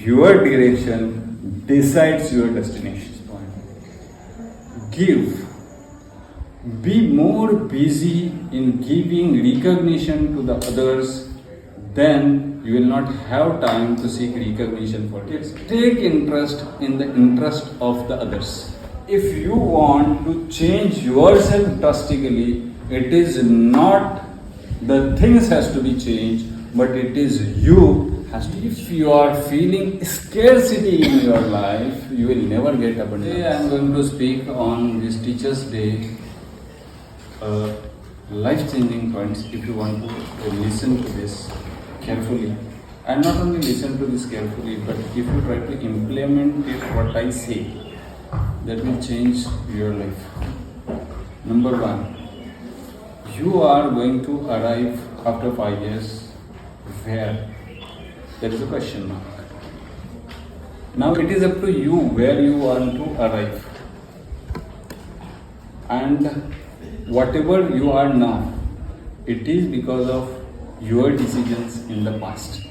your direction decides your destination point. Give. Be more busy in giving recognition to the others, then you will not have time to seek recognition for it. Take interest in the interest of the others. If you want to change yourself drastically, it is not the things has to be changed, but it is you has to. If you are feeling scarcity in your life, you will never get abundance. Today I am going to speak on this Teachers' Day. Life-changing points. If you want to listen to this carefully, and not only listen to this carefully, but if you try to implement it, what I say, that will change your life. Number one, you are going to arrive after 5 years. Where? There is a question mark. Now it is up to you where you want to arrive. And whatever you are now, it is because of your decisions in the past.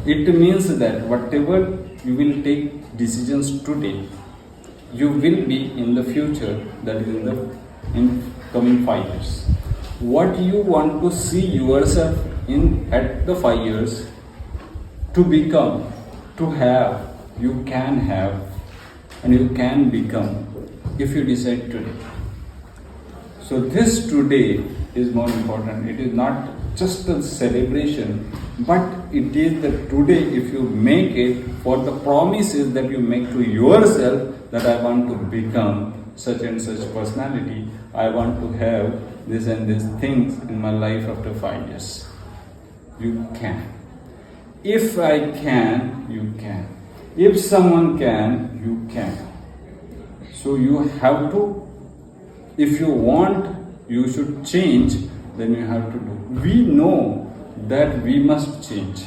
It means that whatever you will take decisions today, you will be in the future, that is in coming 5 years. What you want to see yourself in at the 5 years, to become, to have, you can have, and you can become if you decide today. So this today is more important. It is not just a celebration, but it is the today, if you make it for the promises that you make to yourself, that I want to become such and such personality, I want to have this and these things in my life after 5 years. You can. If I can, you can. If someone can, you can. So you have to. If you want, you should change, then you have to do. We know that we must change.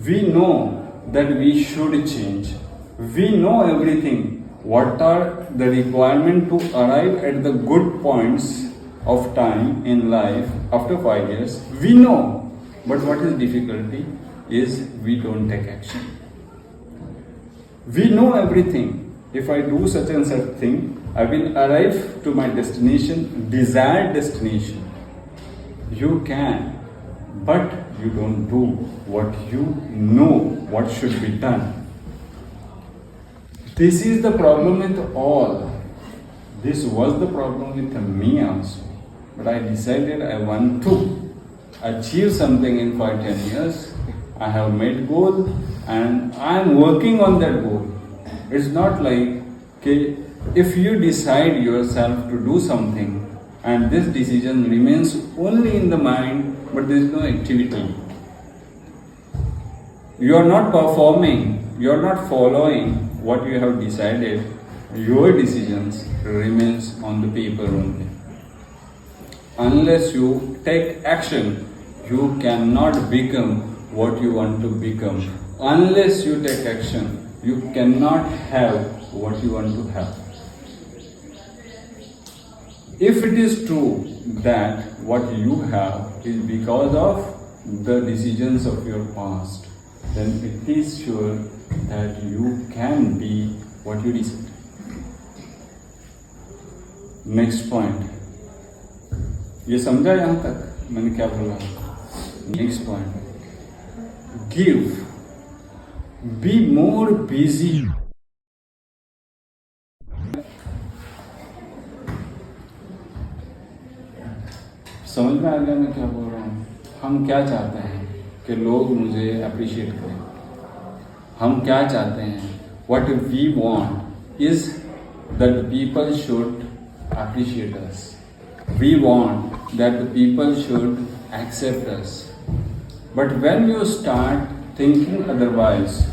We know that we should change. We know everything. What are the requirements to arrive at the good points of time in life after 5 years? We know. But what is difficulty is we don't take action. We know everything. If I do such and such thing, I will arrive to my destination, desired destination. You can, but you don't do what you know what should be done. This is the problem with all. This was the problem with me also. But I decided I want to achieve something in 5-10 years. I have made goal and I am working on that goal. It's not like, okay, if you decide yourself to do something and this decision remains only in the mind, but there is no activity, you are not performing, you are not following what you have decided, your decisions remains on the paper only. Unless you take action, you cannot become what you want to become. Unless you take action, you cannot have what you want to have. If it is true that what you have is because of the decisions of your past, then it is sure that you can be what you decide. Next point. ये समझा यहाँ तक मैंने क्या बोला? Next point. Give. Be more busy. समझ में आ गया मैं क्या बोल रहा हूँ? हम क्या चाहते हैं कि लोग मुझे अप्रिशिएट करें. हम क्या चाहते हैं? What we want is that the people should appreciate us. We want that the people should accept us. But when you start thinking otherwise,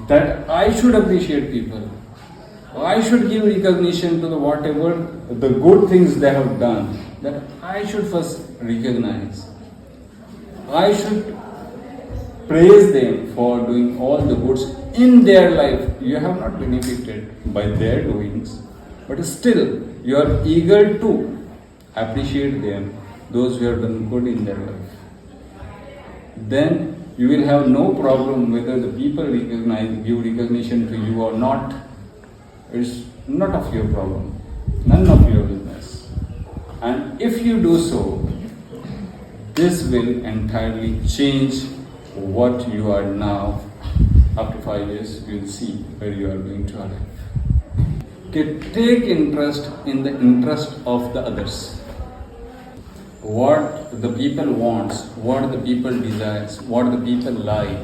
that I should appreciate people, I should give recognition to the whatever the good things they have done, that I should first recognize. I should praise them for doing all the goods in their life. You have not benefited by their doings, but still you are eager to appreciate them, those who have done good in their life. Then You will have no problem whether the people give recognition to you or not. It's not of your problem, none of your business. And if you do so, this will entirely change what you are now. After 5 years, you will see where you are going to arrive. Take interest in the interest of the others. What the people wants, what the people desires, what the people like.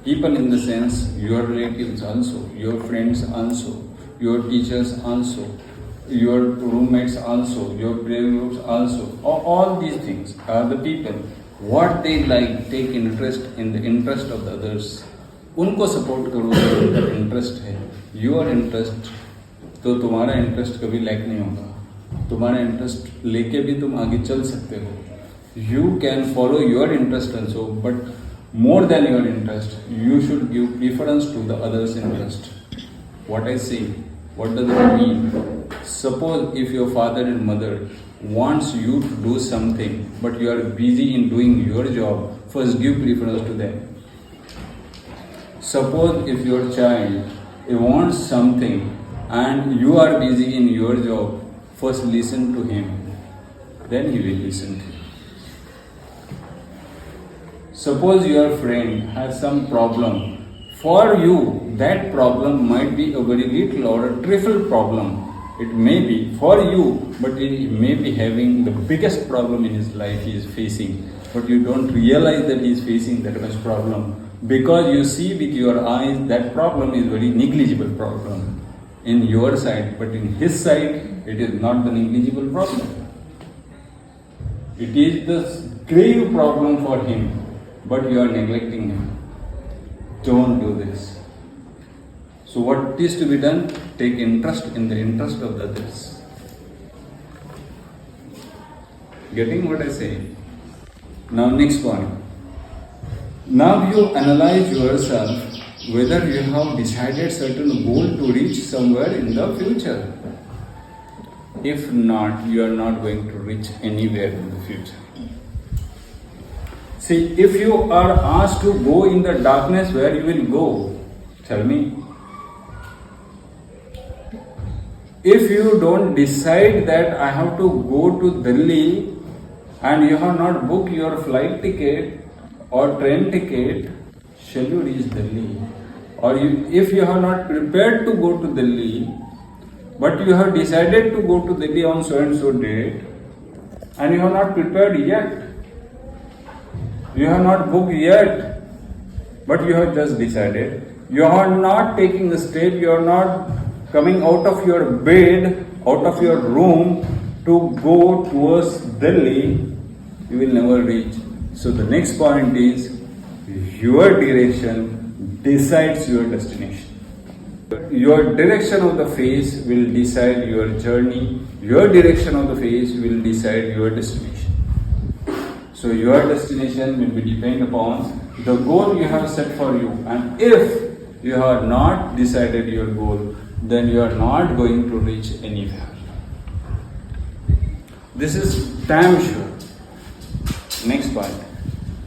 People in the sense, your relatives also, your friends also, your teachers also, your roommates also, your prayer groups also. All these things are the people. What they like, take interest in the interest of the others. उनको support करो जो उनका interest है. Your interest तो तुम्हारा interest कभी lack नहीं होगा. तुम्हारा इंटरेस्ट लेके भी तुम आगे चल सकते हो. You can follow your interest also, but more than your interest you should give preference to the others interest. What I say, what does it mean? Suppose if your father and mother wants you to do something, but you are busy in doing your job, first give preference to them. Suppose if your child wants something and you are busy in your job, first listen to him, then he will listen to you. Suppose your friend has some problem. For you, that problem might be a very little or a trivial problem. It may be for you, but he may be having the biggest problem in his life he is facing. But you don't realize that he is facing that much problem. Because you see with your eyes that problem is very negligible problem in your side, but in his side it is not the negligible problem. It is the grave problem for him, but you are neglecting him. Don't do this. So what is to be done? Take interest in the interest of the others. Getting what I say? Now next point. Now you analyze yourself whether you have decided certain goal to reach somewhere in the future. If not, you are not going to reach anywhere in the future. See, if you are asked to go in the darkness, where you will go? Tell me. If you don't decide that I have to go to Delhi and you have not booked your flight ticket or train ticket, shall you reach Delhi? Or if you have not prepared to go to Delhi, but you have decided to go to Delhi on so and so date and you have not prepared yet, you have not booked yet, but you have just decided, you are not taking a step, you are not coming out of your bed, out of your room to go towards Delhi, you will never reach. So the next point is, your direction decides your destination. Your direction of the face will decide your journey. Your direction of the face will decide your destination. So your destination will be depend upon the goal you have set for you. And if you have not decided your goal, then you are not going to reach anywhere. This is damn sure. Next point.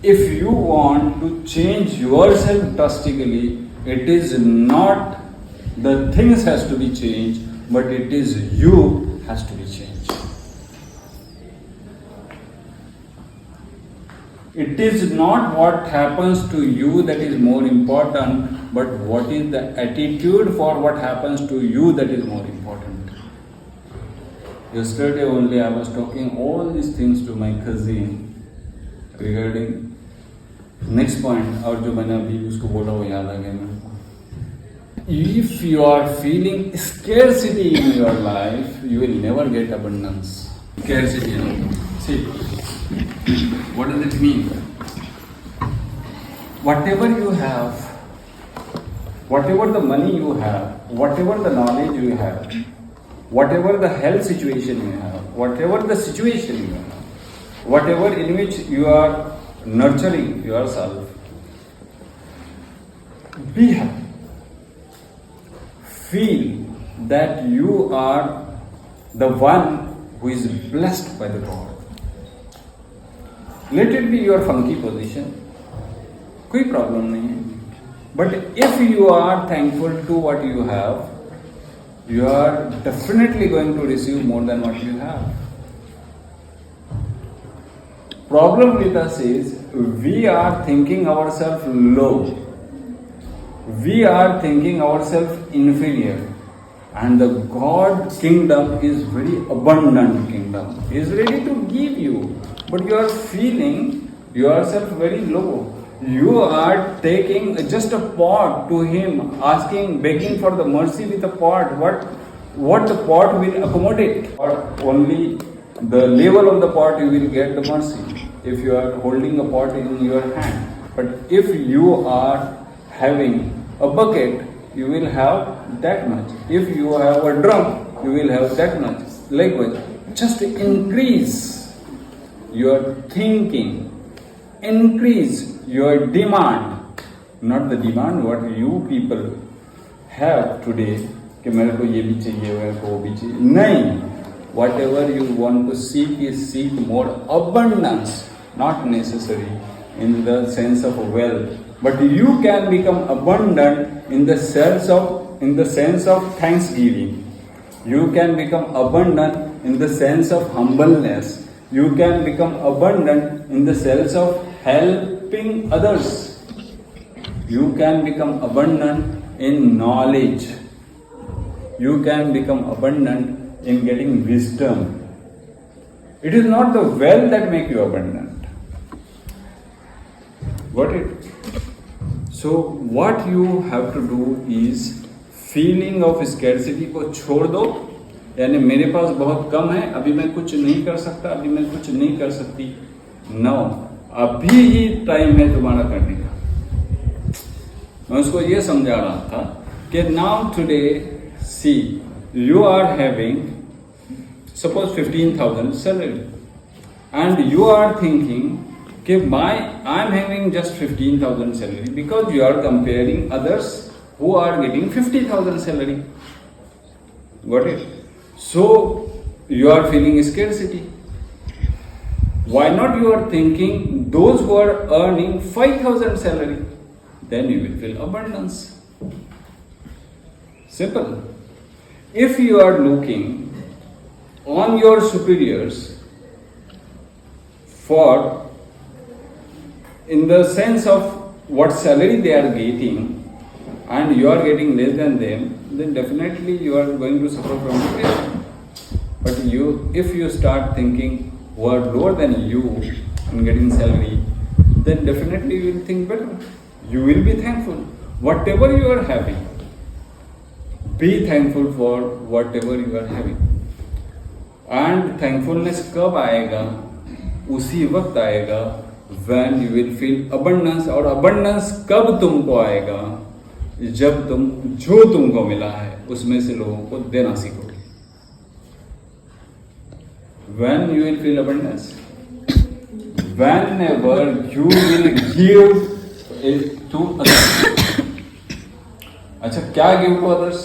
If you want to change yourself drastically, it is not the things has to be changed, but it is you has to be changed. It is not what happens to you that is more important, but what is the attitude for what happens to you that is more important. Yesterday only I was talking all these things to my cousin regarding next point, और जो मैंने अभी उसको बोला वो याद आ गया मेरे को. If you are feeling scarcity in your life, you will never get abundance. Scarcity. See, what does it mean? Whatever you have, whatever the money you have, whatever the knowledge you have, whatever the health situation you have, whatever the situation you have, whatever in which you are nurturing yourself, be happy. Feel that you are the one who is blessed by the God. Let it be your funky position. कोई problem नहीं है. But if you are thankful to what you have, you are definitely going to receive more than what you have. Problem with us is we are thinking ourselves low. We are thinking ourselves inferior. And the God kingdom is very abundant kingdom. He is ready to give you. But you are feeling yourself very low. You are taking just a pot to him, asking, begging for the mercy with a pot. What the pot will accommodate? Or only the level of the pot you will get the mercy. If you are holding a pot in your hand. But if you are having a bucket, you will have that much. If you have a drum, you will have that much. Likewise, just increase your thinking. Increase your demand, not the demand what you people have today कि मेरे को ये भी चाहिए, मेरे को वो भी चाहिए. नहीं, whatever you want to seek is seek more abundance, not necessary in the sense of wealth, but you can become abundant in the sense of thanksgiving. You can become abundant in the sense of humbleness. You can become abundant in the sense of helping others. You can become abundant in knowledge. You can become abundant in getting wisdom. It is not the wealth that make you abundant. Got it? So what you have to do is feeling of scarcity को छोड़ दो. यानी मेरे पास बहुत कम है, अभी मैं कुछ नहीं कर सकता, अभी मैं कुछ नहीं कर सकती. नो, अभी ही टाइम है तुम्हारा करने का. मैं उसको ये समझा रहा था कि now today see you are having suppose 15,000 salary and you are thinking कि I am having just 15,000 salary because you are comparing others who are getting 50,000 salary. Got it? So you are feeling scarcity. Why not you are thinking those who are earning 5,000 salary? Then you will feel abundance. Simple. If you are looking on your superiors for in the sense of what salary they are getting and you are getting less than them, then definitely you are going to suffer from depression. But if you start thinking who are lower than you and getting salary, then definitely you will think better. You will be thankful. Whatever you are having, be thankful for whatever you are having. And thankfulness कब आएगा? उसी वक्त आएगा when you will feel abundance. और abundance कब तुमको आएगा? जब तुम जो तुमको मिला है उसमें से लोगों को देना सीखोगे. When you will feel abundance, whenever you will give it to others. अच्छा, क्या give to others?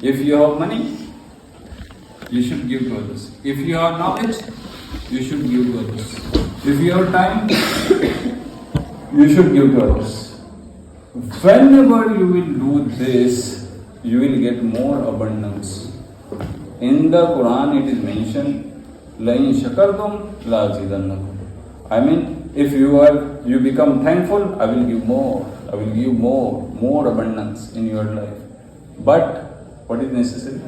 If you have money, you should give to others. If you have knowledge, you should give to others. If you have time, you should give to others. Whenever you will do this, you will get more abundance. In the Quran it is mentioned, لَإِن شَكَرْتُمْ لَأَزِيدَنَّكُمْ. I mean, if you become thankful, I will give more. I will give more abundance in your life. But what is necessary?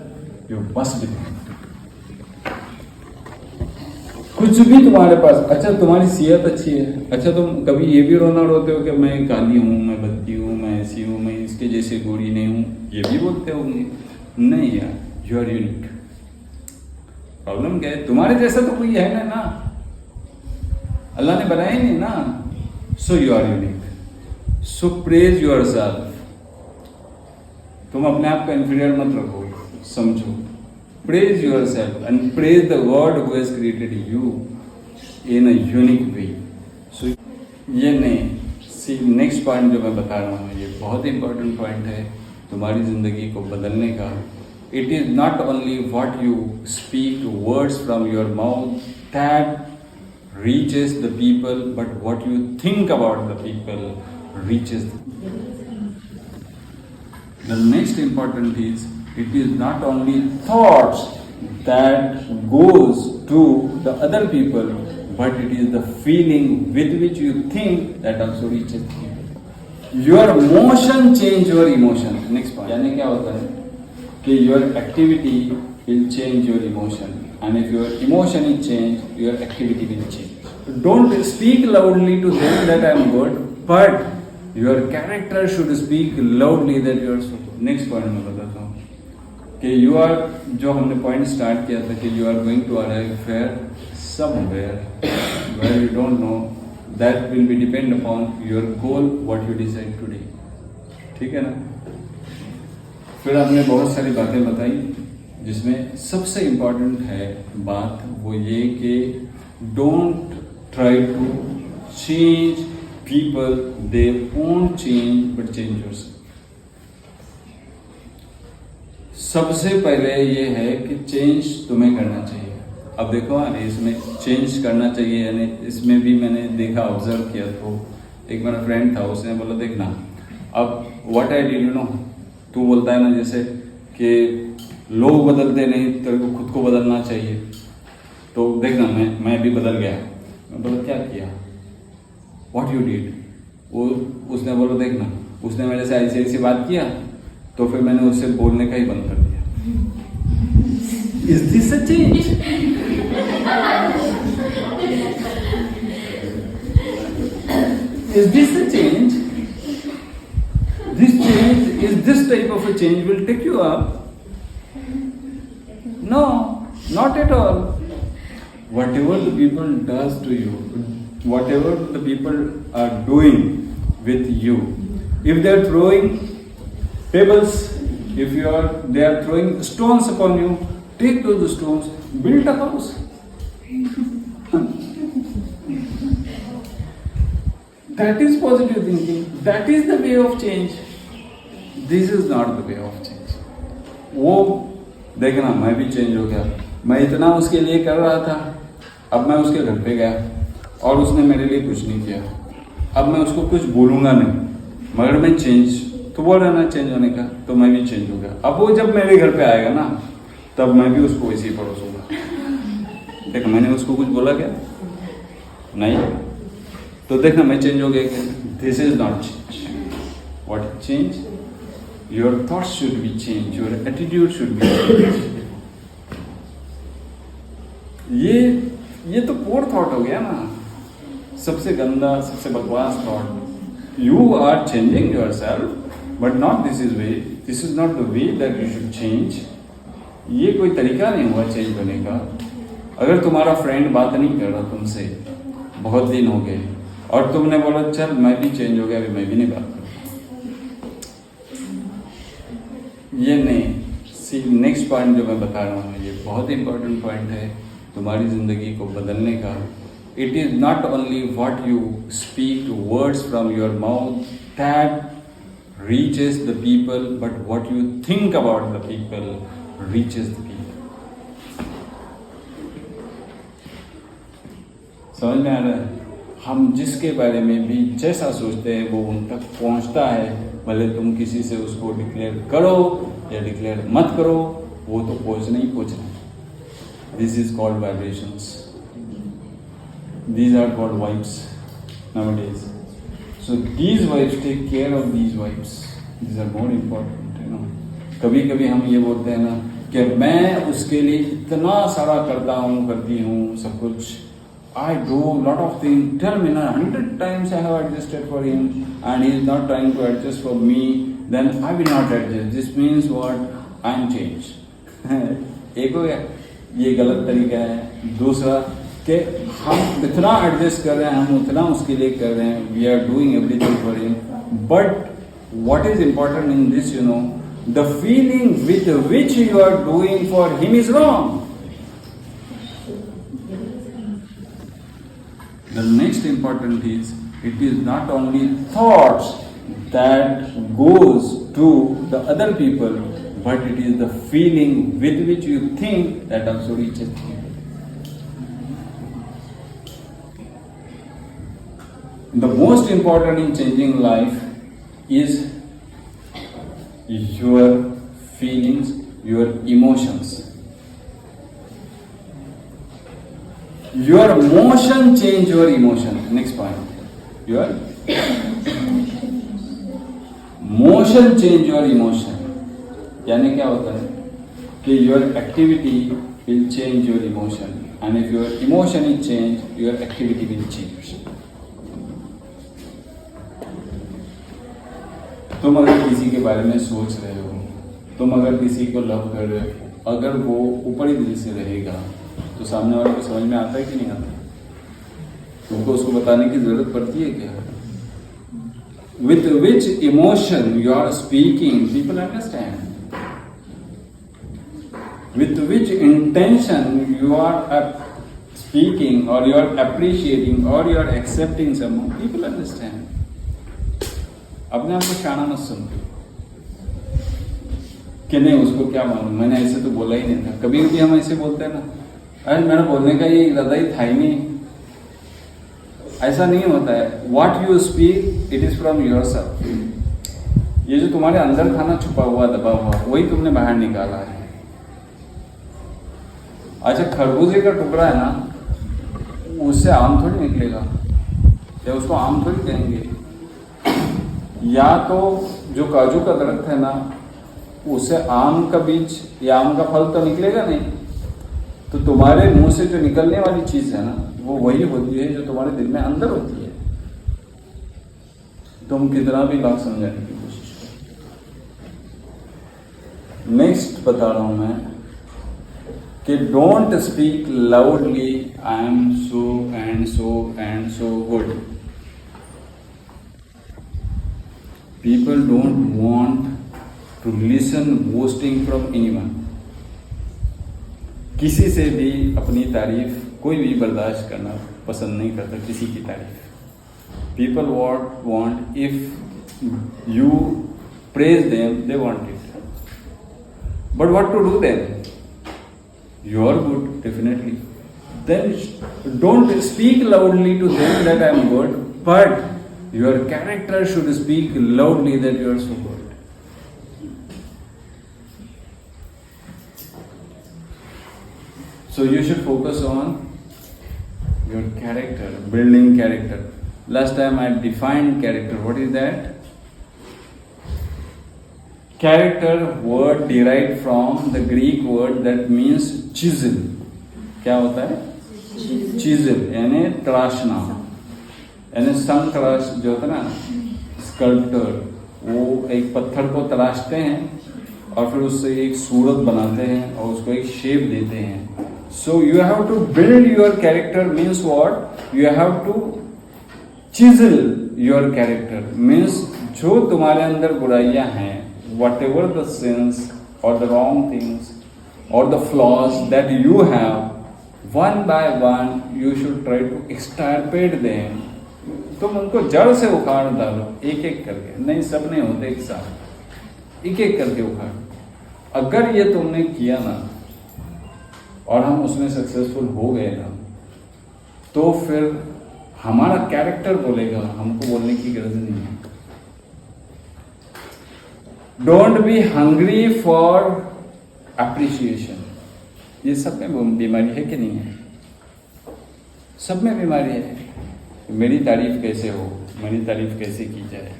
You must be thankful. कुछ भी तुम्हारे पास, अच्छा तुम्हारी सेहत अच्छी है, अच्छा तुम कभी ये भी रोते हो कि मैं काली हूँ, मैं भद्दी हूँ, मैं ऐसी हूँ, मैं इसके जैसे गोरी नहीं हूँ, ये भी बोलते होंगे. नहीं यार, यू आर यूनिक. प्रॉब्लम क्या है? तुम्हारे जैसा तो कोई है ना. अल्लाह ने बनाया ही नहीं ना. So you are unique. So praise yourself. तुम अपने आप को इंफीरियर मत रखो, समझो. Praise yourself and praise the God who has created you in a unique way. So ये नहीं, see next point जो मैं बता रहा हूँ ये बहुत important point है तुम्हारी जिंदगी को बदलने का. It is not only what you speak, words from your mouth that reaches the people, but what you think about the people reaches the people. The next important is, it is not only thoughts that goes to the other people, but it is the feeling with which you think that also reaches the people. Your motion change your emotion. Next point. यानी क्या होता है कि your activity will change your emotion, and if your emotion is changed, your activity will change. Don't speak loudly to them that I am good, but your character should speak loudly that you are so good. Next point मैं बताता हूँ कि you are, जो हमने point start किया था कि you are going to arrive somewhere where you don't know, that will be depend upon your goal, what you decide today. ठीक है ना? फिर हमने बहुत सारी बातें बताई, जिसमें सबसे इम्पोर्टेंट है बात वो ये कि don't try to change people, they won't change but change yourself. सबसे पहले ये है कि चेंज तुम्हें करना चाहिए. अब देखो इसमें चेंज करना चाहिए, यानी इसमें भी मैंने देखा, ऑब्जर्व किया. तो एक मेरा फ्रेंड था, उसने बोला देखना, अब what I did, you know, तू बोलता है ना जैसे कि लोग बदलते नहीं, तेरे को खुद को बदलना चाहिए. तो देखना मैं भी बदल गया. मैं बोला क्या किया, व्हाट यू डिड. उसने बोला देखना, उसने मेरे से ऐसी ऐसी बात किया, तो फिर मैंने उससे बोलने का ही बंद कर दिया. Is this a change? Is this a change? This change, is this type of a change will take you up? No, not at all. Whatever the people does to you, whatever the people are doing with you, if they are throwing pebbles, if they are throwing stones upon you, take those stones, build a house. That is positive thinking. That is the way of change. This is not the way of change. वो देखना, मैं भी change हो गया. मैं इतना उसके लिए कर रहा था, अब मैं उसके घर पे गया और उसने मेरे लिए कुछ नहीं किया. अब मैं उसको कुछ बोलूँगा नहीं, मगर मैं चेंज तो बोल रहा ना चेंज होने का, तो मैं भी चेंज हो गया. अब वो जब मेरे घर पे आएगा ना, तब मैं भी उसको वैसे ही परोसूंगा. देखो मैंने उसको कुछ बोला क्या? नहीं. तो देखना मैं चेंज हो गया. This is not change. What change? Your thoughts should be changed. Your attitude should be changed. ये तो poor thought हो गया ना, सबसे गंदा, सबसे बकवास thought. You are changing yourself, but not this is way. This is not the way that you should change. ये कोई तरीका नहीं हुआ चेंज होने का. अगर तुम्हारा फ्रेंड बात नहीं कर रहा तुमसे, बहुत दिन हो गए, और तुमने बोला चल मैं भी चेंज हो गया, अभी मैं भी नहीं बात करूँ, ये नहीं. सी नेक्स्ट पॉइंट जो मैं बता रहा हूँ, ये बहुत इंपॉर्टेंट पॉइंट है तुम्हारी ज़िंदगी को बदलने का. It is not only what you speak words from your mouth that reaches the people, but what you think about the people reaches the people. समझ में आ रहा है? हम जिसके बारे में भी जैसा सोचते हैं वो उन तक पहुँचता है. भले तुम किसी से उसको डिक्लेयर करो या डिक्लेयर मत करो, वो तो पहुँचना ही पहुँचना. This is called vibrations. These are called vibes nowadays. So these vibes, take care of these vibes. These are more important, you know. कभी कभी हम ये बोलते हैं ना कि मैं उसके लिए इतना सारा करती हूँ सब कुछ. I do a lot of things. Tell me now, 100 times I have adjusted for him, and he is not trying to adjust for me. Then I will not adjust. This means what? I am changed. एक हो गया, ये गलत तरीका है. दूसरा कि हम इतना एडजस्ट कर रहे हैं, हम उतना उसके लिए कर रहे हैं. We are doing everything for him. But what is important in this, you know, the feeling with which you are doing for him is wrong. The next important is, it is not only thoughts that goes to the other people, but it is the feeling with which you think that also reaches people. The most important in changing life is your feelings, your emotions. Your motion change your emotion. Next point. Your motion change your emotion. यानी क्या होता है कि your activity will change your emotion, and if your emotion is changed, your activity will change. तुम अगर किसी के बारे में सोच रहे हो, तुम अगर किसी को लव कर रहे हो, अगर वो ऊपरी दिल से रहेगा तो सामने वाले को समझ में आता है कि नहीं आता? तुमको उसको बताने की जरूरत पड़ती है क्या? With which emotion you are speaking, people understand. With which intention you are speaking, or you are appreciating, or you are accepting someone, people understand. अपने आप को शाना मत समझो कि नहीं उसको क्या मालूम, मैंने ऐसे तो बोला ही नहीं था। कभी कभी हम ऐसे बोलते हैं ना, अरे मेरा बोलने का ये इरादा ही था ही नहीं। ऐसा नहीं होता है। What you speak, it is from yourself. ये जो तुम्हारे अंदर था ना, छुपा हुआ दबा हुआ, वही तुमने बाहर निकाला है। अच्छा, खरबूजे का टुकड़ा है ना, उससे आम थोड़ी निकलेगा, या उसको आम थोड़ी कहेंगे। या तो जो काजू का दरख्त है ना, उससे आम का बीज या आम का फल तो निकलेगा नहीं। तो तुम्हारे मुंह से जो निकलने वाली चीज है ना, वो वही होती है जो तुम्हारे दिल में अंदर होती है। तुम कितना भी बात समझाने की कोशिश करो। नेक्स्ट बता रहा हूं मैं कि don't speak loudly I am so and so and so good. People don't want to listen boasting from anyone. किसी से भी अपनी तारीफ कोई भी बर्दाश्त करना पसंद नहीं करता, किसी की तारीफ। People want if you praise them, they want it. But what to do then? You are good, definitely. Then don't speak loudly to them that I am good, but your character should speak loudly that you are so good. So you should focus on your character, building character. Last time I defined character. What is that? Character word derived from the Greek word that means chisel. क्या होता है? Chisel यानी तराशना। यानी सन तराश जो होता है ना, sculptor, वो एक पत्थर को तराशते हैं और फिर उससे एक सूरत बनाते हैं और उसको एक शेप देते हैं। So you have to build your character means what? You have to chisel your character means जो तुम्हारे अंदर बुराइयां हैं, वट एवर द सिंस और द रॉन्ग थिंग्स और the flaws that you have, one by one you should try to extirpate them. तुम उनको जड़ से उखाड़ डालो, एक एक करके, नहीं सब नहीं होते एक साथ, एक एक करके उखाड़। अगर ये तुमने किया ना और हम उसमें सक्सेसफुल हो गए ना, तो फिर हमारा कैरेक्टर बोलेगा, हमको बोलने की गरज नहीं है। Don't be hungry for appreciation. ये सब में बीमारी है कि नहीं है? सब में बीमारी है। मेरी तारीफ कैसे हो, मेरी तारीफ कैसे की जाए,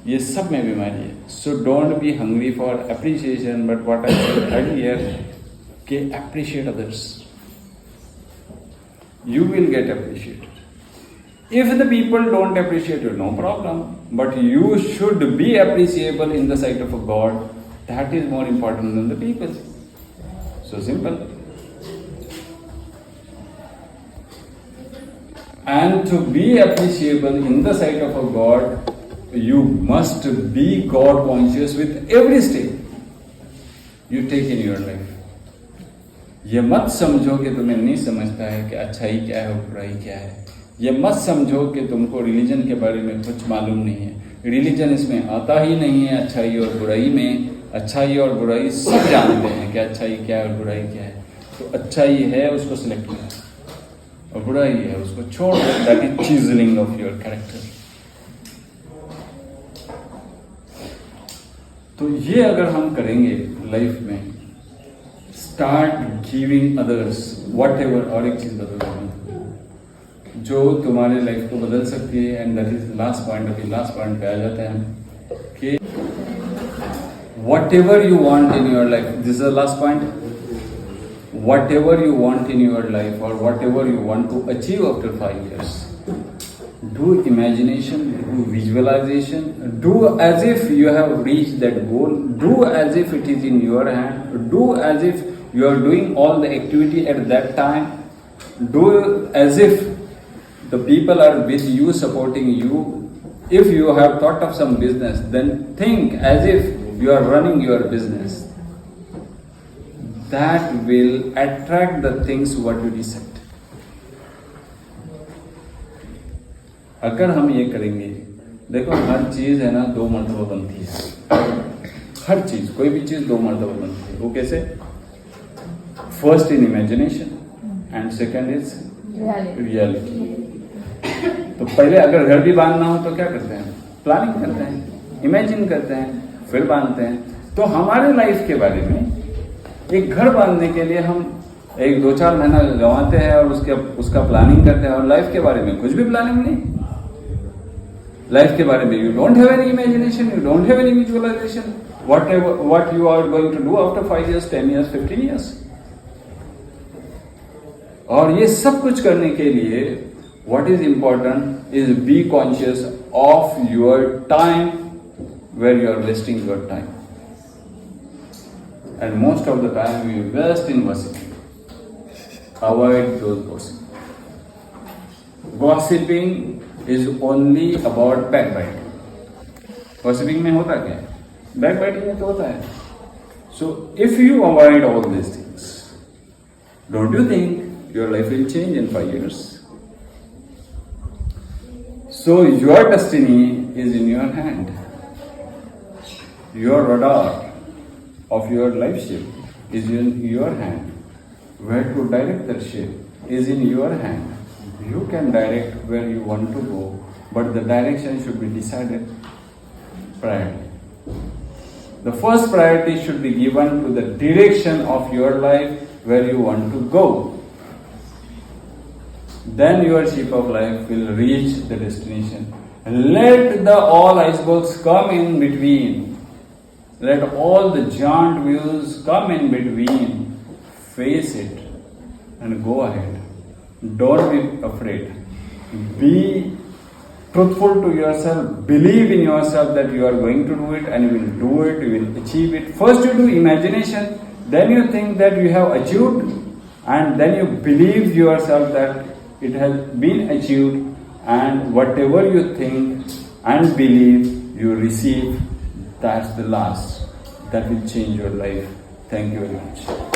ये सब में बीमारी है। So don't be hungry for appreciation, but what I said earlier कि appreciate others, you will get appreciated. If the people don't appreciate you, no problem, but you should be appreciable in the sight of a God. That is more important than the people. So simple. And to be appreciable in the sight of a God, you must be God conscious with every step you take in your life. ये मत समझो कि तुम्हें नहीं समझता है कि अच्छाई क्या है और बुराई क्या है। ये मत समझो कि तुमको रिलीजन के बारे में कुछ मालूम नहीं है। रिलीजन इसमें आता ही नहीं है। अच्छाई और बुराई में, अच्छाई और बुराई सब जानते हैं कि अच्छाई क्या है और बुराई क्या है। तो अच्छाई है, उसको सिलेक्ट करो। और बुराई है उसको छोड़ दो. That is चिजलिंग of your character. तो ये अगर हम करेंगे लाइफ में, start giving others what ever. और एक चीज बदल जो तुम्हारे लाइफ को बदल सकती है, and that is last point. अभी लास्ट पॉइंट पे आ जाते हैं कि whatever you want in your life, this is the last point, whatever you want in your life or whatever you want to achieve after 5 years, do imagination, do visualization, do as if you have reached that goal, do as if it is in your hand, do as if you are doing all the activity at that time, do as if the people are with you, supporting you. If you have thought of some business, then think as if you are running your business. That will attract the things what you decide. अगर हम ये करेंगे, देखो हर चीज है ना 2 मरतबा बनती है. हर चीज, कोई भी चीज 2 मरतबा बनती है. वो कैसे? First in imagination and second is reality. तो पहले अगर घर भी बांधना हो तो क्या करते हैं? प्लानिंग करते हैं, इमेजिन करते हैं, फिर बांधते हैं. तो हमारे लाइफ के बारे में एक घर बांधने के लिए हम 1-2-4 महीना गंवाते हैं और उसका प्लानिंग करते हैं, और लाइफ के बारे में कुछ भी प्लानिंग नहीं. लाइफ के बारे में you don't have any imagination, you don't have any visualisation. What you are going to do after 5 years, 10 years, 15 years. और ये सब कुछ करने के लिए what is important is be conscious of your time, where you are wasting your time. And most of the time we waste in gossiping. Avoid those gossiping. Gossiping is only about backbiting. Gossiping में होता क्या है? Backbiting में तो होता है. So if you avoid all these things, don't you think your life will change in 5 years? So your destiny is in your hand. Your radar of your life ship is in your hand. Where to direct that ship is in your hand. You can direct where you want to go, but the direction should be decided priority. The first priority should be given to the direction of your life where you want to go. Then your ship of life will reach the destination. Let all icebergs come in between. Let all the giant views come in between. Face it and go ahead. Don't be afraid. Be truthful to yourself. Believe in yourself that you are going to do it, and you will do it, you will achieve it. First you do imagination, then you think that you have achieved, and then you believe yourself that it has been achieved, and whatever you think and believe, you receive. That's the last. That will change your life. Thank you very much.